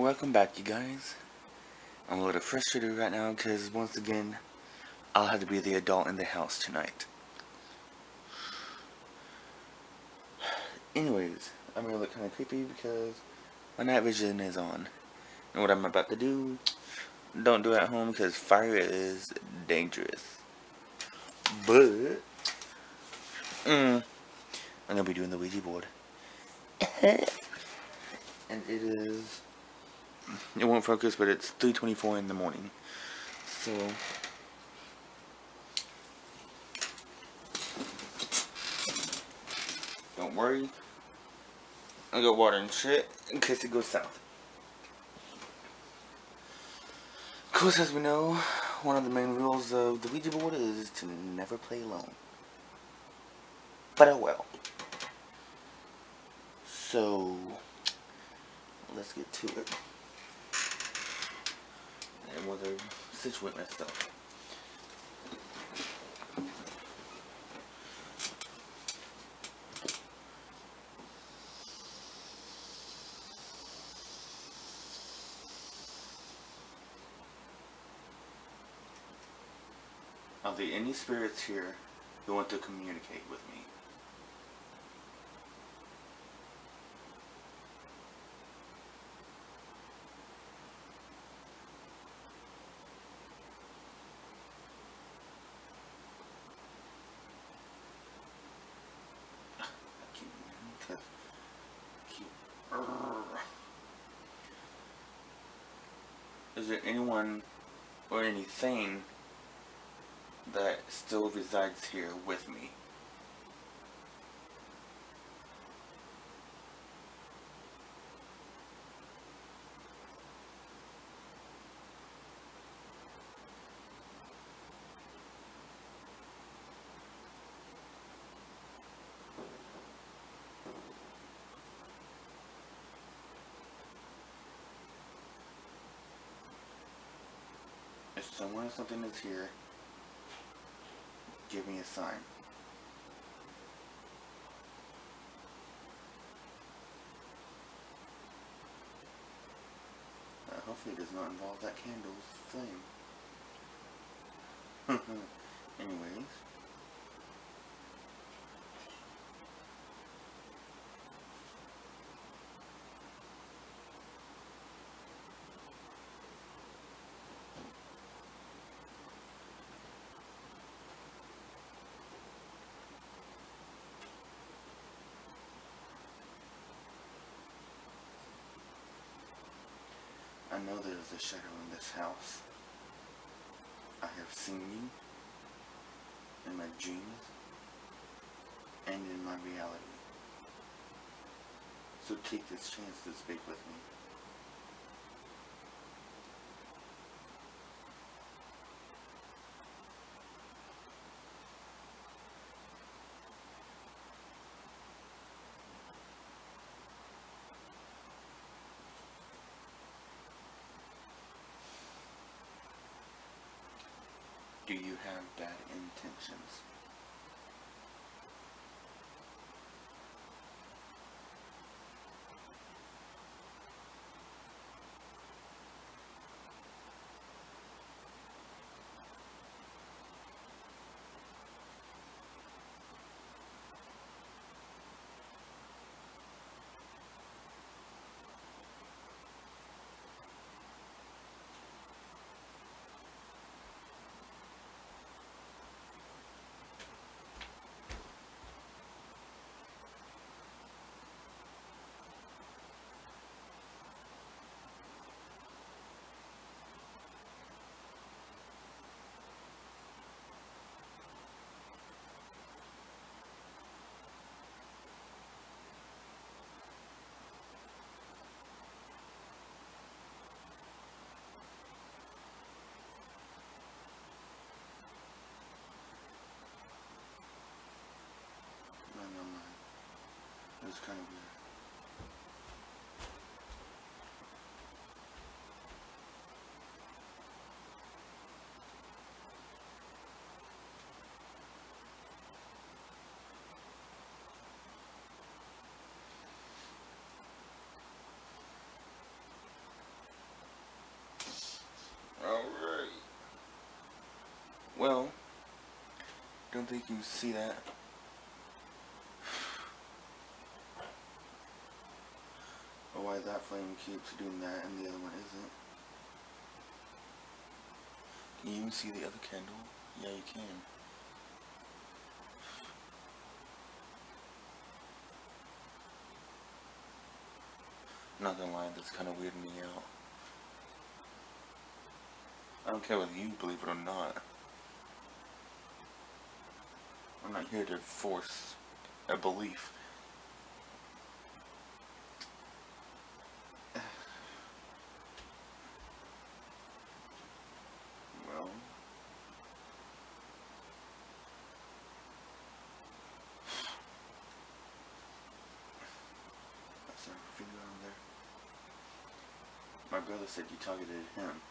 welcome back, you guys. I'm a little frustrated right now because once again, I'll have to be the adult in the house tonight. Anyways, I'm gonna look kind of creepy because my night vision is on. And what I'm about to do, don't do at home because fire is dangerous. But, I'm gonna be doing the Ouija board. And it won't focus, but it's 3:24 in the morning. So, don't worry. I got water and shit in case it goes south. Of course, as we know, one of the main rules of the Ouija board is to never play alone. But oh well. So, let's get to it. And whether situate myself. Are there any spirits here who want to communicate with me? Is there anyone or anything that still resides here with me? If someone or something is here, give me a sign. Hopefully it does not involve that candle's flame. Anyways. I know there is a shadow in this house. I have seen you in my dreams and in my reality. So take this chance to speak with me. Do you have bad intentions? It was kind of weird. think you see that. Or why that flame keeps doing that and the other one isn't. Can you even see the other candle? Yeah, you can. Not gonna lie, that's kind of weirding me out. I don't care whether you believe it or not. I'm not here to force a belief. Well, that's our finger on there. My brother said you targeted him,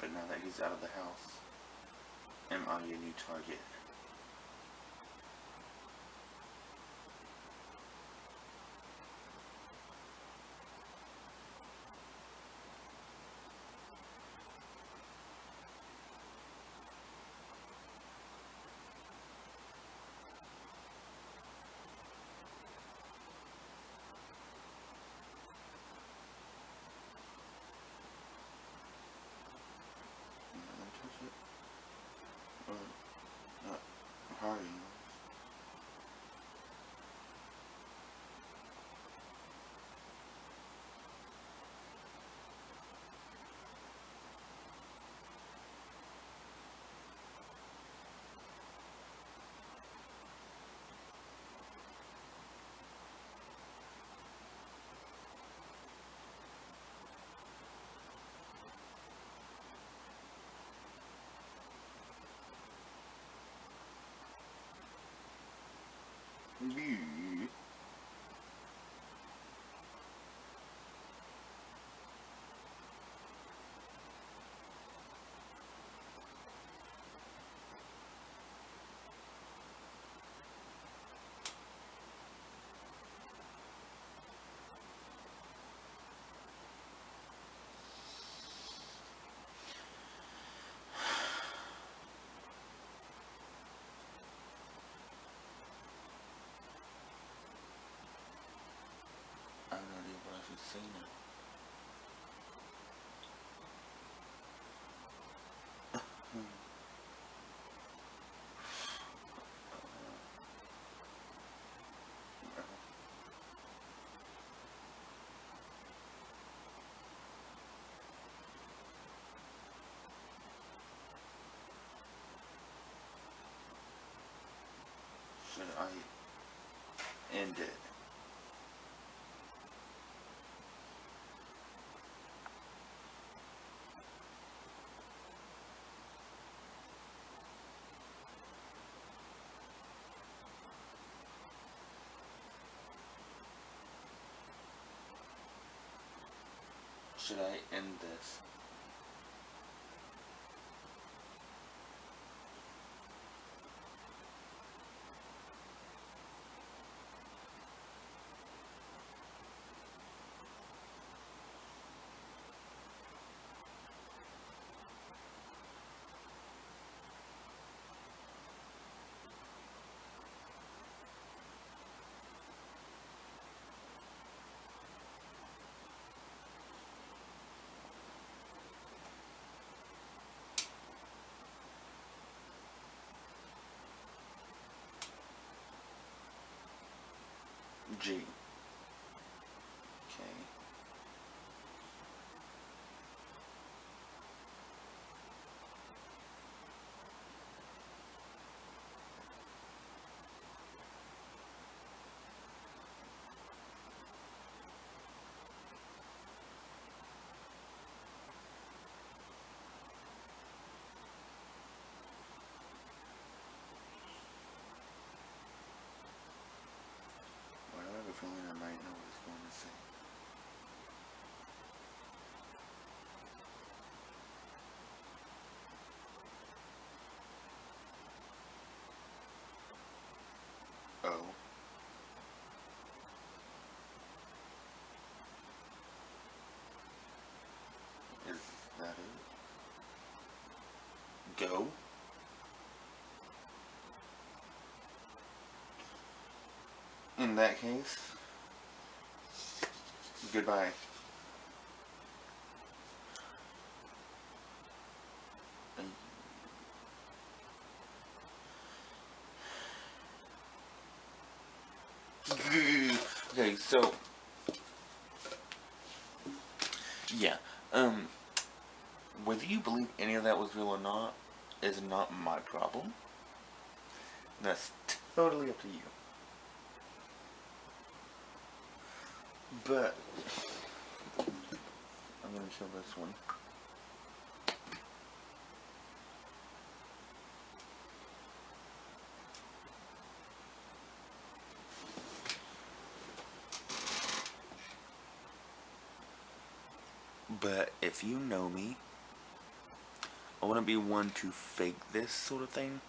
but now that he's out of the house, am I your new target? Not hurry. I have no idea what I should say now. Should I end it? Should I end this? G. Okay. Well, I have a feeling I might know what it's going to say. Oh. Is that it? Go? in that case, goodbye. Okay, so yeah, whether you believe any of that was real or not is not my problem. That's totally up to you. But I'm gonna show this one. But if you know me, I wouldn't be one to fake this sort of thing,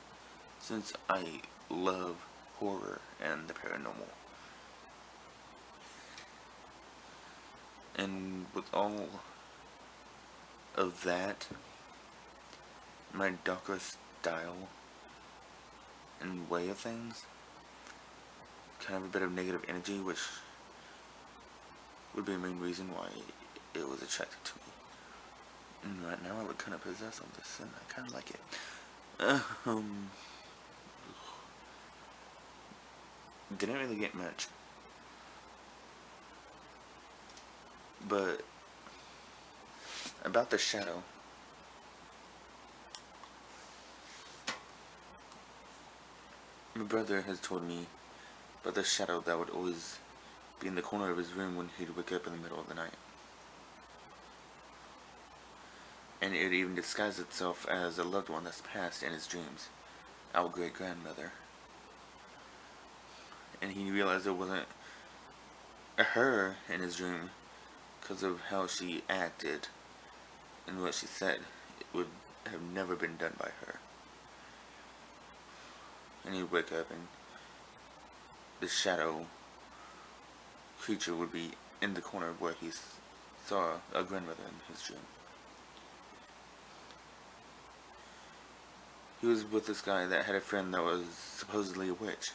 since I love horror and the paranormal. And with all of that, my darker style and way of things, kind of a bit of negative energy, which would be a main reason why it was attracted to me. And right now I look kind of possessed on this, and I kind of like it. Didn't really get much. But about the shadow, my brother has told me about the shadow that would always be in the corner of his room when he'd wake up in the middle of the night. And it would even disguise itself as a loved one that's passed in his dreams, our great-grandmother. And he realized it wasn't her in his dream because of how she acted and what she said. It would have never been done by her. And he'd wake up and the shadow creature would be in the corner where he saw a grandmother in his dream. He was with this guy that had a friend that was supposedly a witch.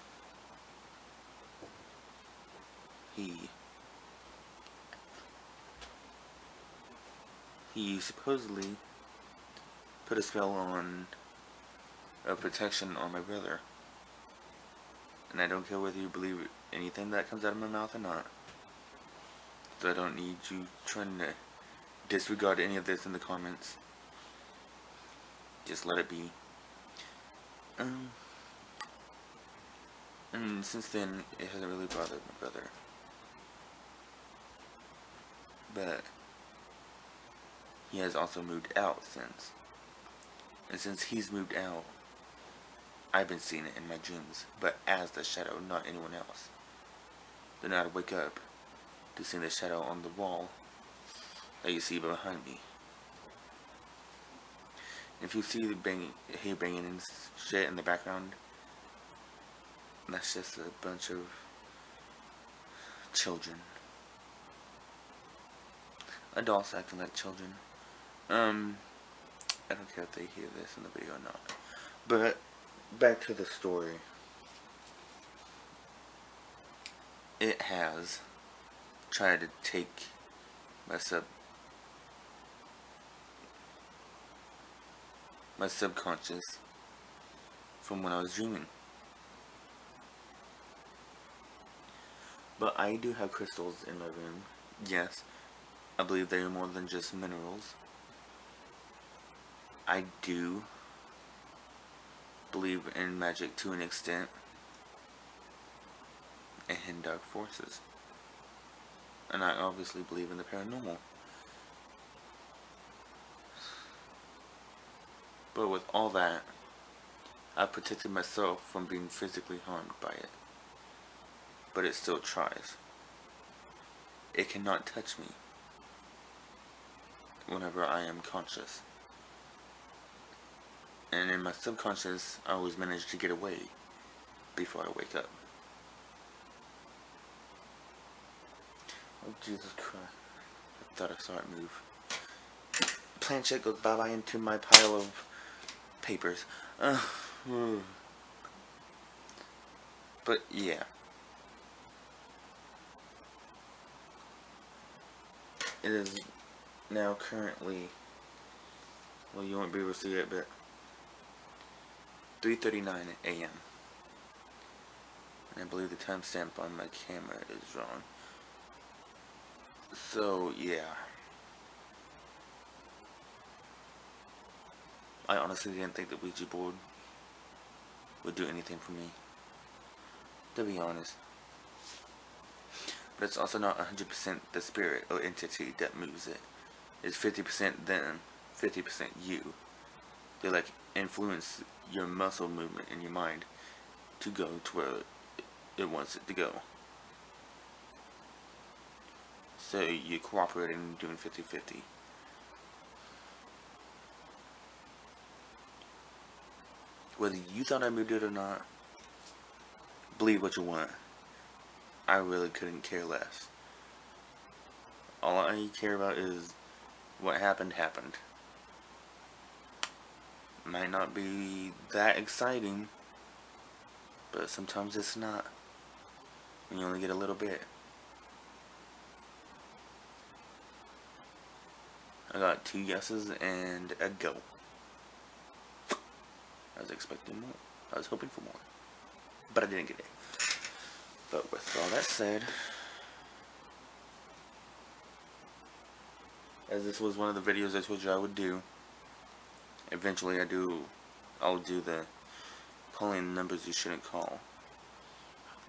He supposedly put a spell of protection on my brother. And I don't care whether you believe anything that comes out of my mouth or not. So I don't need you trying to disregard any of this in the comments. Just let it be. And since then, it hasn't really bothered my brother. But he has also moved out since. And since he's moved out, I've been seeing it in my dreams, but as the shadow, not anyone else. Then I'd wake up to see the shadow on the wall that you see behind me. If you see the hair banging and shit in the background, that's just a bunch of children. Adults acting like children. I don't care if they hear this in the video or not. But back to the story. It has tried to take my subconscious from when I was dreaming. But I do have crystals in my room. Yes, I believe they are more than just minerals. I do believe in magic to an extent, and in dark forces. And I obviously believe in the paranormal. But with all that, I've protected myself from being physically harmed by it. But it still tries. It cannot touch me whenever I am conscious. And in my subconscious, I always manage to get away before I wake up. Oh, Jesus Christ. I thought I saw it move. Planchette goes bye-bye into my pile of papers. But, yeah. It is now currently, well, you won't be able to see it, but 3:39 a.m. And I believe the timestamp on my camera is wrong. So, yeah. I honestly didn't think the Ouija board would do anything for me, to be honest. But it's also not 100% the spirit or entity that moves it. It's 50% them, 50% you. They like influence your muscle movement in your mind to go to where it wants it to go. So you're cooperating and doing 50-50. Whether you thought I moved it or not, believe what you want. I really couldn't care less. All I care about is what happened. Might not be that exciting, but sometimes it's not. You only get a little bit. I got 2 yeses and a go. I was expecting more. I was hoping for more. But I didn't get it. But with all that said, as this was one of the videos I told you I would do, eventually I'll do the calling numbers you shouldn't call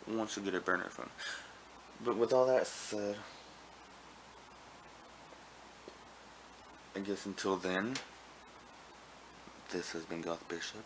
once you get a burner phone. But with all that said, I guess until then, this has been Goth Bishop.